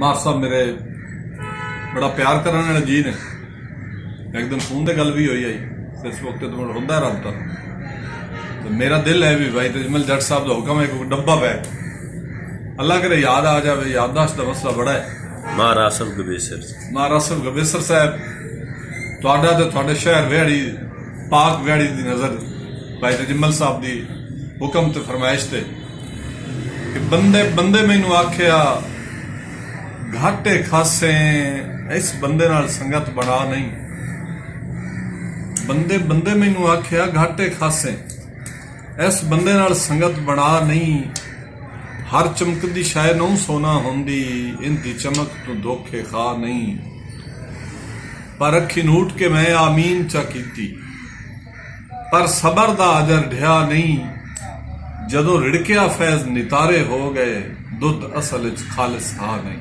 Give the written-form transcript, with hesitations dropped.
मार साहब मेरे बड़ा प्यार करने वाले जी ने। एक दिन फोन से गल भी हुई आई, इस वक्त तो होंदा है रबता। तो मेरा दिल है भी भाई तजमल जट साहब का हुक्म है कोई डब्बा पै अल्लाह करे याद आ जाए। याददाश्त का मसला बड़ा है। महारासफ गबेसर साहब तुहाडा ते तुहाडे शहर वेहड़ी पाक वेहड़ी दी नजर भाई तजमल साहब दी हुक्म ते फरमाइश ते कि बंदे बंदे मैनू आख्या घाटे खासे इस बंदे नाल संगत बना नहीं। बंदे बंदे मैनू आख्या घाटे खासे इस बंदे नाल संगत बना नहीं। हर चमकदी शाय नौ सोना होंदी इनकी चमक तू धोखे खा नहीं। पर अखी नूट के मैं आमीन चा कीती पर सबर दा अजर ढिया नहीं। जदों रिड़किया फैज नितारे हो गए दुध असल खालिस हा नहीं।